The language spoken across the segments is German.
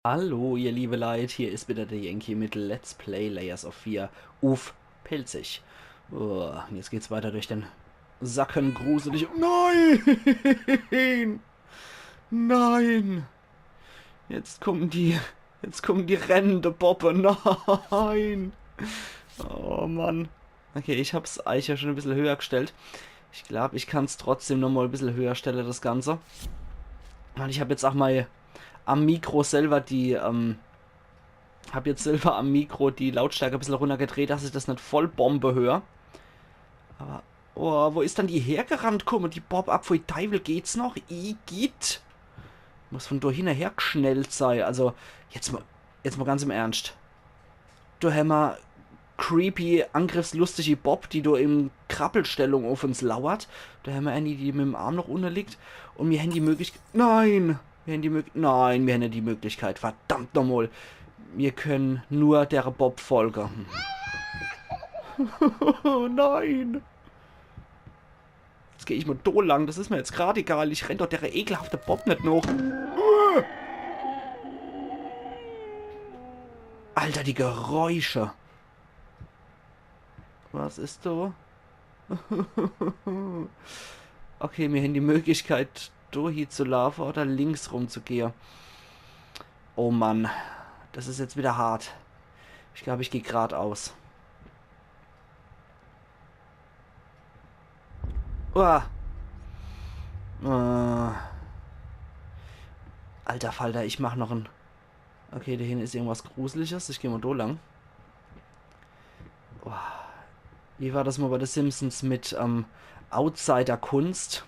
Hallo, ihr liebe Leute, hier ist wieder der Yankee mit Let's Play Layers of Fear. Uff, pelzig. Oh, jetzt geht's weiter durch den Sacken gruselig. Nein! Nein! Jetzt kommen die rennende Boppe. Nein! Oh Mann. Okay, ich hab's eigentlich ja schon ein bisschen höher gestellt. Ich glaube, ich kann es trotzdem nochmal ein bisschen höher stellen, das Ganze. Und ich habe jetzt auch mal am Mikro selber habe jetzt selber am Mikro die Lautstärke ein bisschen runtergedreht, dass ich das nicht voll Bombe höre. Aber, oh, wo ist dann die hergerannt? Guck mal, die Bob ab, wo Teufel geht's noch? I geht. Muss von da hinterher geschnellt sein. Also, jetzt mal ganz im Ernst. Du Hämmer, creepy, angriffslustige Bob, die du in Krabbelstellung auf uns lauert. Da haben wir eine, die mit dem Arm noch unterliegt. Und wir haben die Möglichkeit. Nein! Nein, wir haben nicht die Möglichkeit. Verdammt nochmal. Wir können nur der Bob folgen. Oh nein! Jetzt gehe ich mal da lang. Das ist mir jetzt gerade egal. Ich renn doch der ekelhafte Bob nicht noch. Alter, die Geräusche. Was ist da? Okay, wir haben die Möglichkeit, hier zu laufen oder links rum zu gehen. Oh Mann. Das ist jetzt wieder hart. Ich glaube, ich gehe geradeaus. Uah. Alter Falter, ich mache noch ein... Okay, da hinten ist irgendwas Gruseliges. Ich gehe mal da lang. Uah. Wie war das mal bei The Simpsons mit Outsider-Kunst?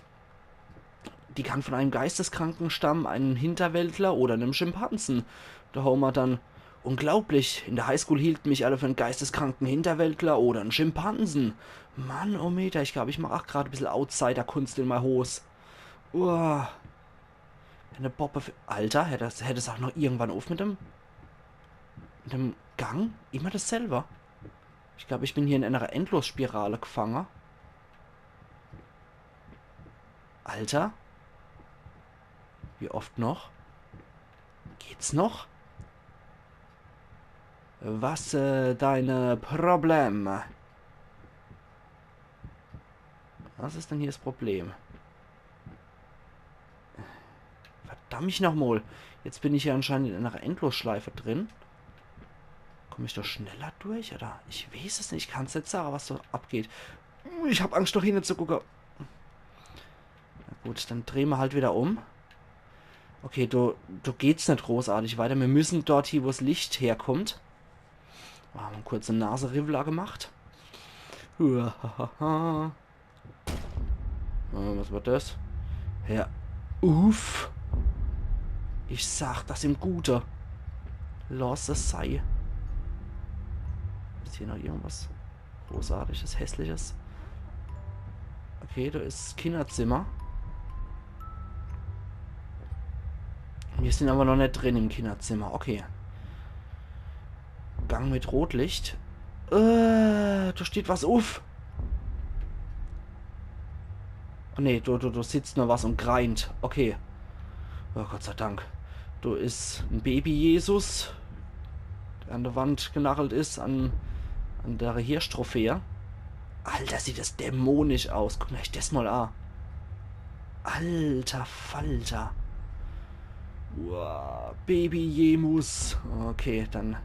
Die kann von einem Geisteskranken stammen, einem Hinterwäldler oder einem Schimpansen. Da Homer dann... Unglaublich, in der Highschool hielten mich alle für einen geisteskranken Hinterwäldler oder einen Schimpansen. Mann, oh Meter, ich glaube, ich mache auch gerade ein bisschen Outsider-Kunst in meiner Hose. Uah. Eine Boppe für... Alter, hätte es auch noch irgendwann auf mit dem Gang? Immer dasselbe. Ich glaube, ich bin hier in einer Endlosspirale gefangen. Alter. Wie oft noch? Geht's noch? Was deine Problem? Was ist denn hier das Problem? Verdammt nochmal. Jetzt bin ich ja anscheinend in einer Endlosschleife drin. Komme ich da schneller durch? Oder? Ich weiß es nicht. Ich kann es nicht sagen, was so abgeht. Ich habe Angst, doch hin zu gucken. Na gut, dann drehen wir halt wieder um. Okay, du geht's nicht großartig weiter. Wir müssen dort hier, wo das Licht herkommt. Haben wir eine kurze Nasenriffler gemacht. Was war das? Ja. Uff. Ich sag das im Gute. Lass es sei. Ist hier noch irgendwas Großartiges, Hässliches? Okay, da ist das Kinderzimmer. Wir sind aber noch nicht drin im Kinderzimmer. Okay. Gang mit Rotlicht. Da steht was auf. Oh ne, du sitzt nur was und greint. Okay. Oh Gott sei Dank. Du ist ein Baby-Jesus, der an der Wand genagelt ist, an der Hirschtrophäe. Alter, sieht das dämonisch aus. Guck euch das mal an. Alter Falter. Wow, Baby-Jemus. Okay, dann...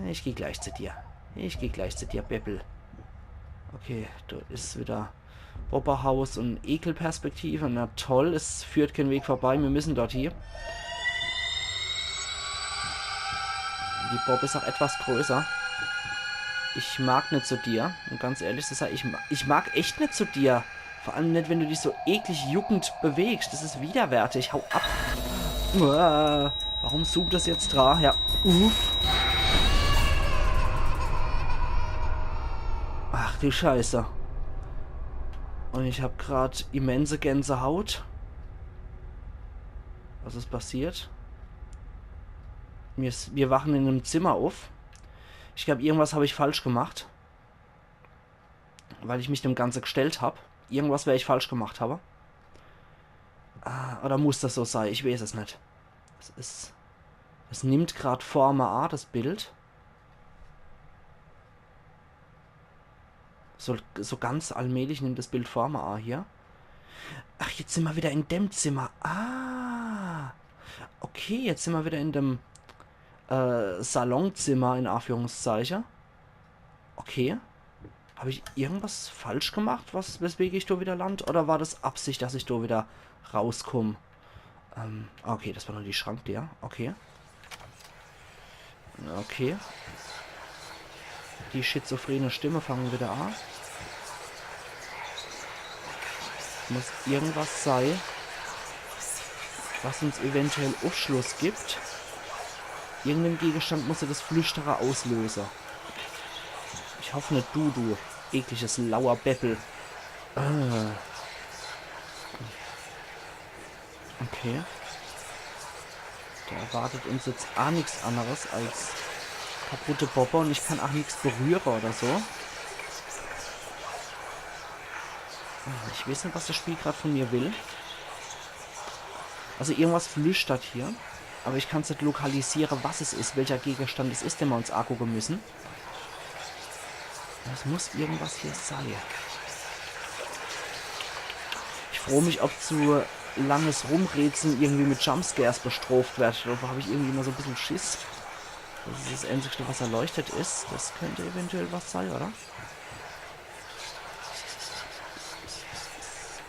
Ich gehe gleich zu dir. Ich gehe gleich zu dir, Beppel. Okay, da ist wieder Bobberhaus und Ekelperspektive. Na toll, es führt kein Weg vorbei. Wir müssen dort hier. Die Bob ist auch etwas größer. Ich mag nicht zu dir. Und ganz ehrlich, ich mag echt nicht zu dir. Vor allem nicht, wenn du dich so eklig juckend bewegst. Das ist widerwärtig. Hau ab. Uah. Warum zoomt das jetzt dran? Ja. Uff. Ach du Scheiße. Und ich habe gerade immense Gänsehaut. Was ist passiert? Wir wachen in einem Zimmer auf. Ich glaube, irgendwas habe ich falsch gemacht. Weil ich mich dem Ganze gestellt habe. Irgendwas werde ich falsch gemacht habe. Oder muss das so sein? Ich weiß es nicht. Es ist Es nimmt gerade Form an, das Bild. So ganz allmählich nimmt das Bild Form an hier. Ach, jetzt sind wir wieder in dem Zimmer. Ah. Okay, jetzt sind wir wieder in dem Salonzimmer, in Anführungszeichen. Okay. Habe ich irgendwas falsch gemacht, weswegen ich da wieder lande? Oder war das Absicht, dass ich da wieder rauskomme? Okay, das war nur die Schranktür. Okay. Okay. Die schizophrene Stimme fangen wieder an. Muss irgendwas sein, was uns eventuell Aufschluss gibt. Irgendein Gegenstand muss ja das Flüstere auslösen. Ich hoffe nicht du ekliges Lauerbeppel. Okay. Da erwartet uns jetzt auch nichts anderes als kaputte Bobber und ich kann auch nichts berühren oder so. Ich weiß nicht, was das Spiel gerade von mir will. Also irgendwas flüstert hier. Aber ich kann es nicht lokalisieren, was es ist, welcher Gegenstand es ist, den wir uns angucken müssen. Es muss irgendwas hier sein. Ich freue mich, ob zu langes Rumrätseln irgendwie mit Jumpscares bestraft wird. Davor habe ich irgendwie immer so ein bisschen Schiss. Das ist das Einzige, was erleuchtet ist. Das könnte eventuell was sein, oder?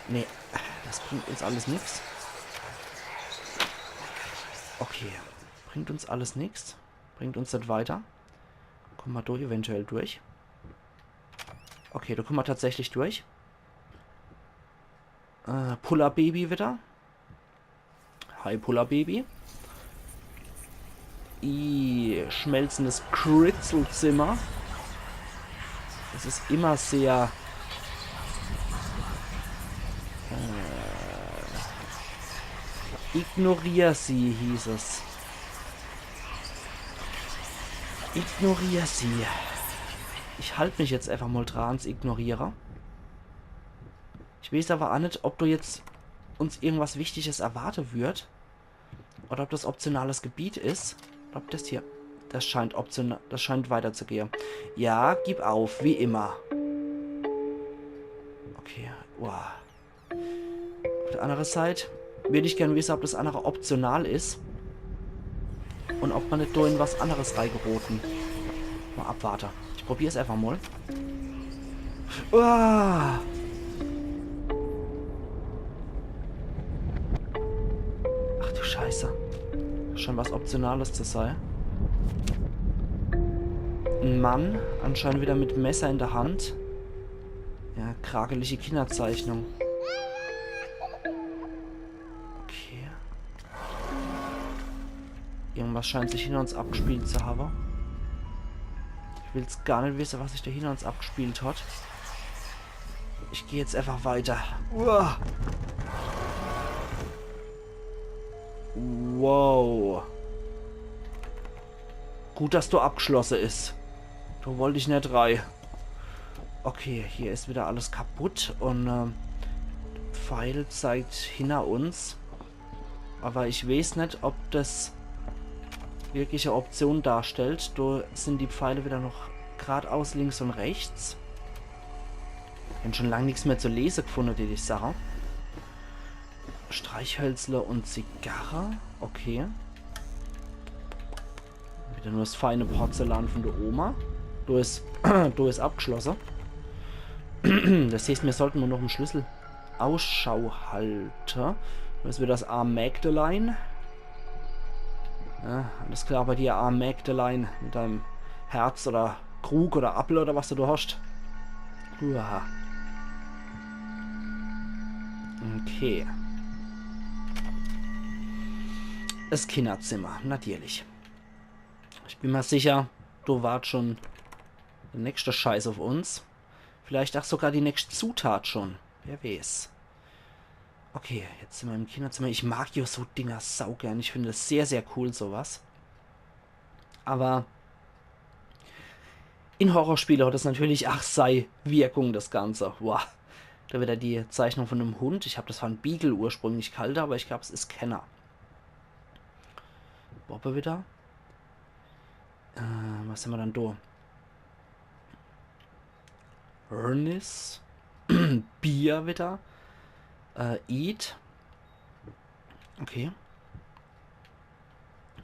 Nee, das bringt uns alles nichts. Okay, bringt uns alles nichts. Bringt uns nicht weiter. Kommen wir durch, eventuell durch. Okay, da kommen wir tatsächlich durch. Puller Baby wieder. Hi Puller Baby. Schmelzendes Kritzelzimmer. Das ist immer sehr... Ignorier sie, hieß es. Ignorier sie. Ich halte mich jetzt einfach mal dran ans Ignorierer. Ich weiß aber auch nicht, ob du jetzt uns irgendwas Wichtiges erwarten wird. Oder ob das optionales Gebiet ist. Oder ob das hier... Das scheint optional... Das scheint weiterzugehen. Ja, gib auf, wie immer. Okay, wow. Auf der anderen Seite würde ich gerne wissen, ob das andere optional ist. Und ob man nicht da in was anderes reingeraten. Mal abwarten. Ich probiere es einfach mal. Uah. Ach du Scheiße. Scheint was Optionales zu sein. Ein Mann, anscheinend wieder mit Messer in der Hand. Ja, kragelige Kinderzeichnung. Okay. Irgendwas scheint sich hinter uns abgespielt zu haben. Ich will jetzt gar nicht wissen, was sich da hinter uns abgespielt hat. Ich gehe jetzt einfach weiter. Uah. Wow. Gut, dass du abgeschlossen ist. Da wollte ich nicht rein. Okay, hier ist wieder alles kaputt und Pfeil zeigt hinter uns. Aber ich weiß nicht, ob das wirklich eine Option darstellt. Da sind die Pfeile wieder noch geradeaus links und rechts. Ich habe schon lange nichts mehr zu lesen gefunden, die Sache. Streichhölzler und Zigarre. Okay. Wieder nur das feine Porzellan von der Oma. Du ist abgeschlossen. Das heißt, wir sollten nur noch einen Schlüssel Ausschau halten. Das wird das Arm Magdalein. Ja, alles klar bei dir, Arm Magdalein. Mit deinem Herz oder Krug oder Apfel oder was du hast. Uah. Okay. Das Kinderzimmer, natürlich. Ich bin mir sicher, du wart schon der nächste Scheiß auf uns. Vielleicht auch sogar die nächste Zutat schon. Wer weiß. Okay, jetzt sind wir im Kinderzimmer. Ich mag ja so Dinger saugern. Ich finde das sehr, sehr cool, sowas. Aber in Horrorspielen hat das natürlich, ach sei, Wirkung, das Ganze. Wow. Da wieder die Zeichnung von einem Hund. Ich habe das von Beagle ursprünglich gehalten, aber ich glaube, es ist Kenner. Bobbe wieder. Was haben wir dann da? Ernest. Bier wieder. Eat. Okay.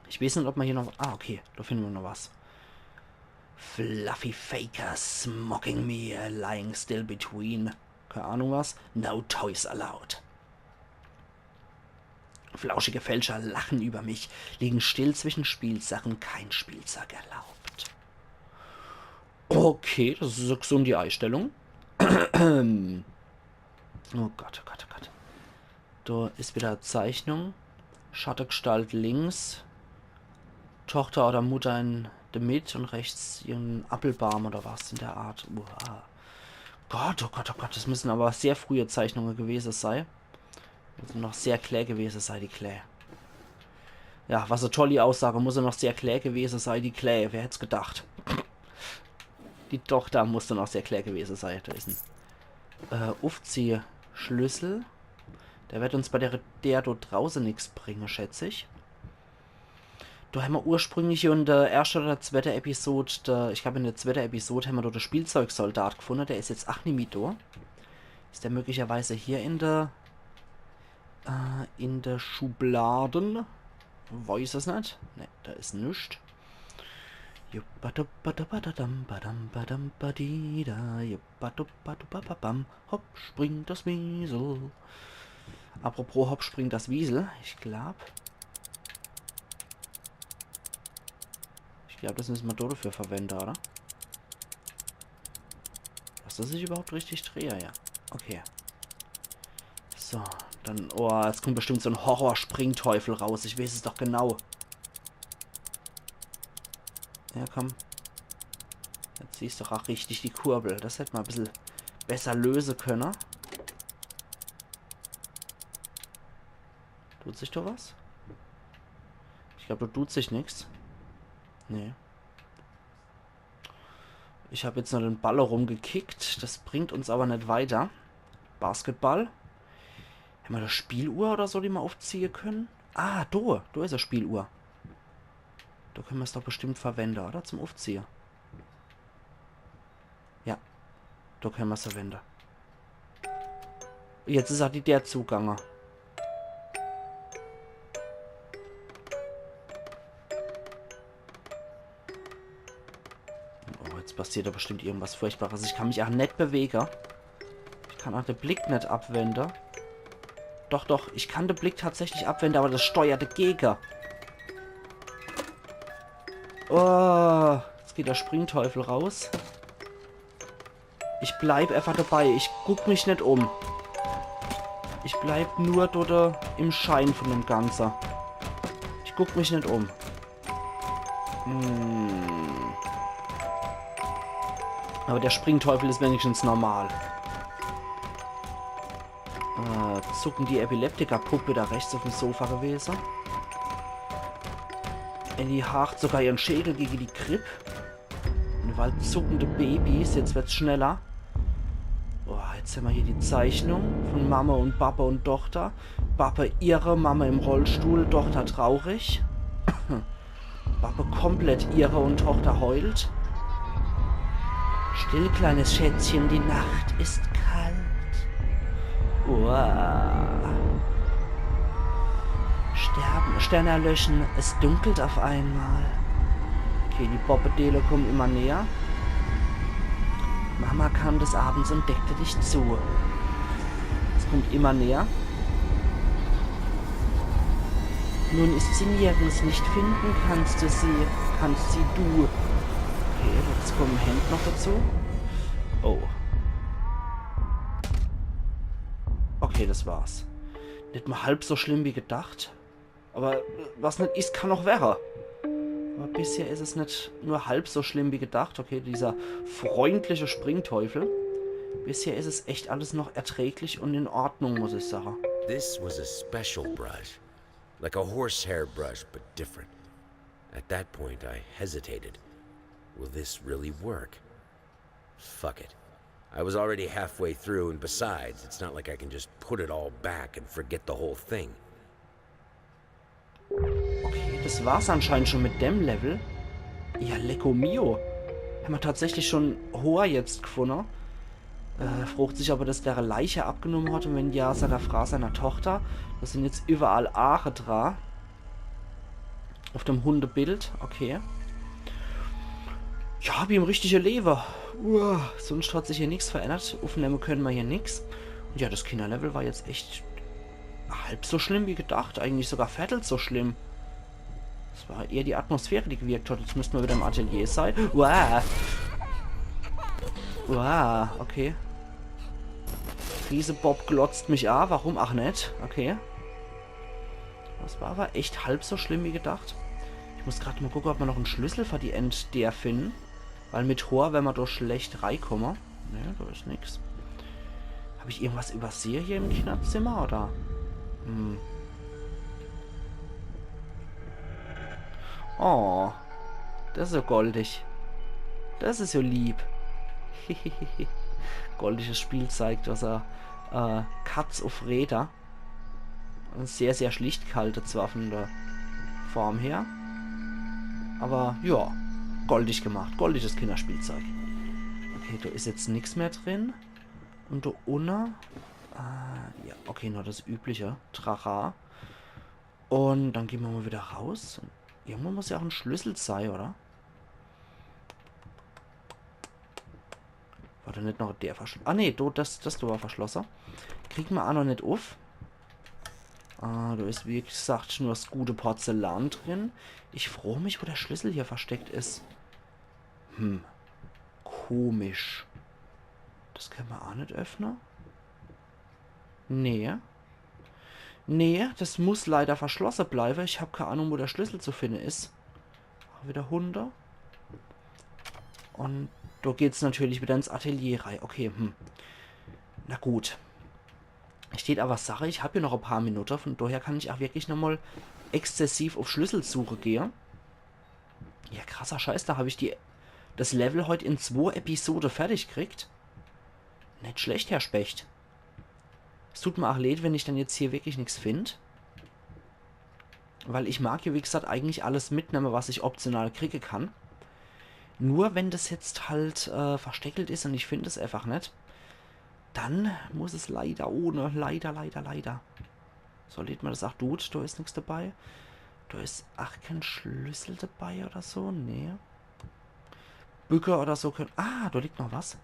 Ich weiß nicht, ob man hier noch... Ah, okay. Da finden wir noch was. Fluffy Fakers mocking me, lying still between. Keine Ahnung was. No toys allowed. Flauschige Fälscher lachen über mich, liegen still zwischen Spielsachen, kein Spielzeug erlaubt. Okay, das ist so die Einstellung. Oh Gott, oh Gott, oh Gott. Da ist wieder Zeichnung. Schattergestalt links. Tochter oder Mutter in der Mitte und rechts ihren Apfelbaum oder was in der Art. Uah. Gott, oh Gott, oh Gott. Das müssen aber sehr frühe Zeichnungen gewesen sein. Also noch sehr klar gewesen sei, die Kläh. Ja, was eine tolle Aussage. Muss er noch sehr klar gewesen sein, die Kläh. Wer hätte es gedacht? Die Tochter musste noch sehr klar gewesen sein. Da ist ein Aufziehschlüssel. Der wird uns bei der dort draußen nichts bringen, schätze ich. Da haben wir ursprünglich in der ersten oder zweiten Episode, ich glaube in der zweiten Episode haben wir dort den Spielzeugsoldat gefunden. Der ist jetzt auch nicht mehr da. Ist der möglicherweise hier in der Schubladen? Weiß es nicht. Ne, da ist nichts. Hopp, springt das Wiesel. Apropos Hopp, springt das Wiesel. Ich glaube, das müssen wir dafür verwenden, oder? Dass das sich überhaupt richtig drehe, ja. Okay. So, dann... Oh, jetzt kommt bestimmt so ein Horror-Springteufel raus. Ich weiß es doch genau. Ja, komm. Jetzt siehst du doch auch richtig die Kurbel. Das hätte man ein bisschen besser lösen können. Tut sich doch was? Ich glaube, da tut sich nichts. Nee. Ich habe jetzt noch den Ball rumgekickt. Das bringt uns aber nicht weiter. Basketball. Haben wir da Spieluhr oder so, die wir aufziehen können? Ah, da ist eine Spieluhr. Da können wir es doch bestimmt verwenden, oder? Zum Aufziehen. Ja. Da können wir es verwenden. Jetzt ist auch der Zuganger. Oh, jetzt passiert da bestimmt irgendwas Furchtbares. Ich kann mich auch nicht bewegen. Ich kann auch den Blick nicht abwenden. Doch, ich kann den Blick tatsächlich abwenden, aber das steuert dagegen. Oh, jetzt geht der Springteufel raus. Ich bleib einfach dabei. Ich guck mich nicht um. Ich bleib nur dort im Schein von dem Ganzen. Ich guck mich nicht um. Aber der Springteufel ist wenigstens normal. Zucken die Epileptiker-Puppe da rechts auf dem Sofa gewesen. Ellie hakt sogar ihren Schädel gegen die Krippe. Und weil zuckende Babys, jetzt wird's schneller. Oh, jetzt haben wir hier die Zeichnung von Mama und Papa und Tochter. Papa ihre, Mama im Rollstuhl, Tochter traurig. Papa komplett ihre und Tochter heult. Still, kleines Schätzchen, die Nacht ist kalt. Wow. Sterne erlöschen, es dunkelt auf einmal. Okay, die Bobbedele kommen immer näher. Mama kam des Abends und deckte dich zu. Es kommt immer näher. Nun ist sie nirgends, nicht finden kannst du sie, kannst sie du. Okay, jetzt kommen Hände noch dazu. Oh. Okay, das war's. Nicht mal halb so schlimm wie gedacht. Aber was nicht ist, kann noch wäre. Aber bisher ist es nicht nur halb so schlimm wie gedacht. Okay, dieser freundliche Springteufel. Bisher ist es echt alles noch erträglich und in Ordnung, muss ich sagen. This was a special brush. Like a horsehair brush, but different. At that point, I hesitated. Will this really work? Fuck it. I was already halfway through, and besides, it's not like I can just put it all back and forget the whole thing. Okay, Das war's anscheinend schon mit dem Level. Ja, Lecco Mio. Haben wir tatsächlich schon Hoa jetzt gefunden. Frucht sich aber, dass der Leiche abgenommen hat. Und wenn ja, seiner Frau, seiner Tochter. Das sind jetzt überall Aare dran. Auf dem Hundebild. Okay. Ja, wie im richtigen Leben. Sonst hat sich hier nichts verändert. Aufnehmen können wir hier nichts. Und ja, das Kinderlevel war jetzt echt halb so schlimm wie gedacht. Eigentlich sogar viertel so schlimm. Es war eher die Atmosphäre, die gewirkt hat. Jetzt müssten wir wieder im Atelier sein. Okay. Riesebob glotzt mich an. Warum? Ach, nicht. Okay. Das war aber echt halb so schlimm wie gedacht. Ich muss gerade mal gucken, ob wir noch einen Schlüssel für die Endder finden. Weil mit Hor werden wir doch schlecht reinkommen. Ne, da ist nichts. Habe ich irgendwas übersehen hier im Kinderzimmer, oder? Oh. Das ist so goldig. Das ist so lieb. Goldiges Spielzeug, das Katz auf Räder. Sehr, sehr schlicht kalte zwar von der Form her. Aber ja, goldig gemacht. Goldiges Kinderspielzeug. Okay, da ist jetzt nichts mehr drin. Und da unten. Ja, okay, nur das übliche. Trara. Und dann gehen wir mal wieder raus. Irgendwann muss ja auch ein Schlüssel sein, oder? War da nicht noch der verschlossen? Ah, nee, das war verschlossen. Kriegen wir auch noch nicht auf. Da ist, wie gesagt, nur das gute Porzellan drin. Ich freue mich, wo der Schlüssel hier versteckt ist. Komisch. Das können wir auch nicht öffnen. Nee. Nee, das muss leider verschlossen bleiben. Ich habe keine Ahnung, wo der Schlüssel zu finden ist. Wieder Hunde. Und da geht es natürlich wieder ins Atelier rein. Okay, Na gut. Steht aber Sache, ich habe hier noch ein paar Minuten. Von daher kann ich auch wirklich nochmal exzessiv auf Schlüsselsuche gehen. Ja, krasser Scheiß, da habe ich das Level heute in 2 Episoden fertig gekriegt. Nicht schlecht, Herr Specht. Es tut mir auch leid, wenn ich dann jetzt hier wirklich nichts finde. Weil ich mag hier, wie gesagt, eigentlich alles mitnehmen, was ich optional kriegen kann. Nur wenn das jetzt halt versteckelt ist und ich finde es einfach nicht, dann muss es leider ohne. Leider. So, lädt man das auch tut. Da ist nichts dabei. Da ist kein Schlüssel dabei oder so. Nee. Bücher oder so können. Ah, da liegt noch was.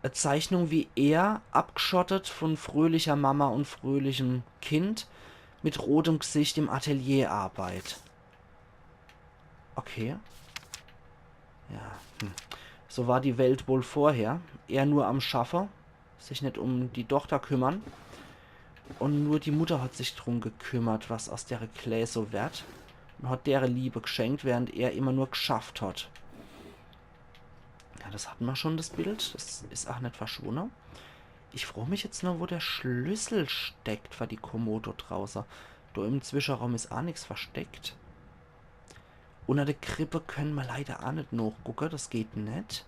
Eine Zeichnung, wie er abgeschottet von fröhlicher Mama und fröhlichem Kind mit rotem Gesicht im Atelier arbeitet. Okay. Ja, So war die Welt wohl vorher. Er nur am Schaffen, sich nicht um die Tochter kümmern. Und nur die Mutter hat sich drum gekümmert, was aus der Klee so wird. Und hat deren Liebe geschenkt, während er immer nur geschafft hat. Ja, das hatten wir schon, das Bild. Das ist auch nicht verschwunden. Ich freue mich jetzt nur, wo der Schlüssel steckt für die Komodo draußen. Da im Zwischenraum ist auch nichts versteckt. Unter der Krippe können wir leider auch nicht nachgucken. Das geht nicht.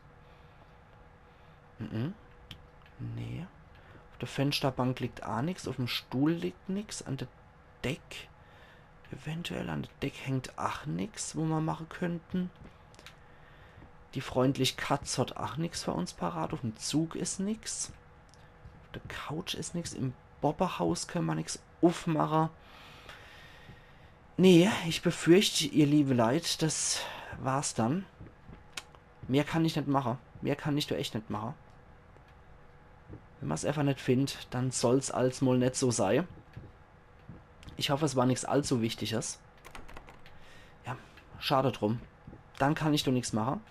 Nee. Auf der Fensterbank liegt auch nichts. Auf dem Stuhl liegt nichts. An der Deck. Eventuell an der Deck hängt auch nichts, wo wir machen könnten. Die freundliche Katz hat auch nichts für uns parat. Auf dem Zug ist nichts. Auf der Couch ist nichts. Im Bobberhaus können wir nichts aufmachen. Nee, ich befürchte, ihr liebe Leid, das war's dann. Mehr kann ich nicht machen. Mehr kann ich doch echt nicht machen. Wenn man es einfach nicht findet, dann soll's als mal nicht so sein. Ich hoffe, es war nichts allzu Wichtiges. Ja, schade drum. Dann kann ich doch nichts machen.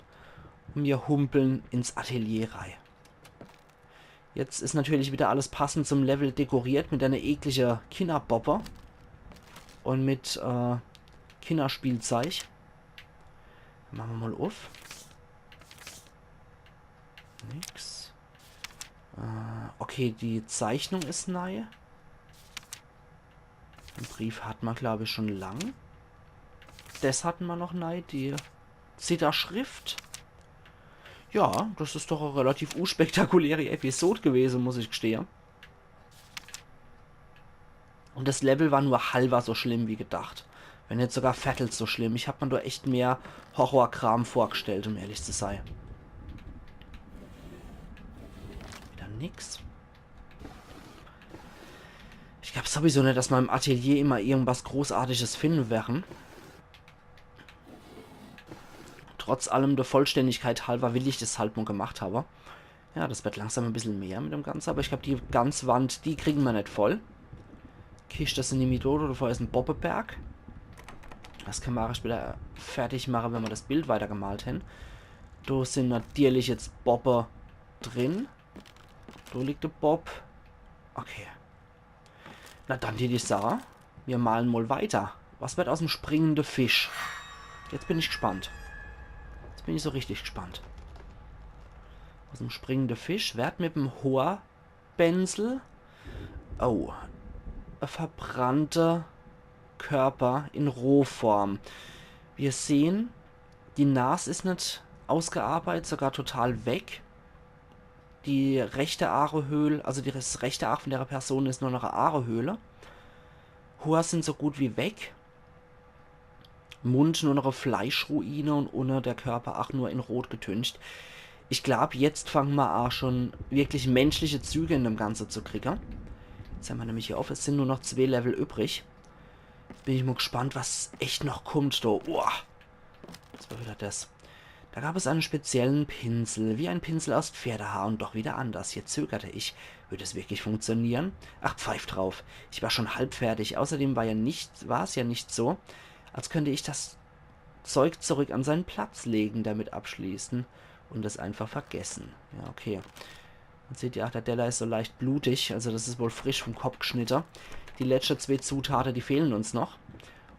Und wir humpeln ins Atelier rein. Jetzt ist natürlich wieder alles passend zum Level dekoriert mit einer ekligen Kinderbobber. Und mit Kinderspielzeug. Machen wir mal auf. Nix. Okay, die Zeichnung ist neu. Den Brief hat man, glaube ich, schon lang. Das hatten wir noch neu. Die Zitterschrift. Ja, das ist doch eine relativ unspektakuläre Episode gewesen, muss ich gestehen. Und das Level war nur halber so schlimm wie gedacht. Wenn nicht sogar Vettels so schlimm. Ich habe mir da echt mehr Horrorkram vorgestellt, um ehrlich zu sein. Wieder nix. Ich glaube sowieso nicht, dass wir im Atelier immer irgendwas Großartiges finden werden. Trotz allem der Vollständigkeit halber will ich das halt nur gemacht habe. Ja, das wird langsam ein bisschen mehr mit dem Ganzen, aber ich glaube, die ganze Wand, die kriegen wir nicht voll. Kiste sind die Methode, davor ist ein Bobbeberg. Das kann man später fertig machen, wenn wir das Bild weitergemalt haben. Da sind natürlich jetzt Bobber drin. Da liegt der Bob. Okay. Na dann die Sache. Wir malen mal weiter. Was wird aus dem springenden Fisch? Jetzt bin ich gespannt. Jetzt bin ich so richtig gespannt. Aus dem springenden Fisch wird mit dem Hoher-Bensel. Oh. Ein verbrannter Körper in Rohform. Wir sehen, die Nase ist nicht ausgearbeitet, sogar total weg. Die rechte Arohöhle, also das rechte Arm von der Person ist nur noch eine Arohöhle. Hoher sind so gut wie weg. Mund nur noch eine Fleischruine und unter der Körper auch nur in Rot getüncht. Ich glaube, jetzt fangen wir auch schon wirklich menschliche Züge in dem Ganzen zu kriegen. Jetzt haben wir nämlich hier auf, es sind nur noch 2 Level übrig. Bin ich mal gespannt, was echt noch kommt da. Uah. Das war wieder das. Da gab es einen speziellen Pinsel, wie ein Pinsel aus Pferdehaar und doch wieder anders. Hier zögerte ich. Würde es wirklich funktionieren? Ach, pfeif drauf. Ich war schon halb fertig. Außerdem war es ja nicht so, als könnte ich das Zeug zurück an seinen Platz legen, damit abschließen und es einfach vergessen. Ja, okay. Man sieht ja, der Teller ist so leicht blutig, also das ist wohl frisch vom Kopf geschnitten. Die letzten 2 Zutaten, die fehlen uns noch.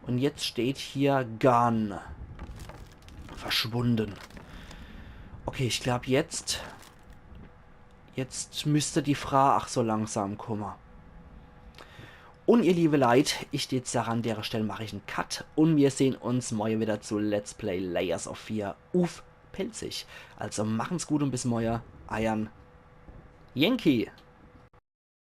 Und jetzt steht hier Gun. Verschwunden. Okay, ich glaube jetzt müsste die Frau ach so langsam kommen. Und ihr liebe Leute, ich stehe jetzt daran, an der Stelle mache ich einen Cut und wir sehen uns morgen wieder zu Let's Play Layers of Fear auf Pelzig. Also machen's gut und bis morgen. Eiern Yankee.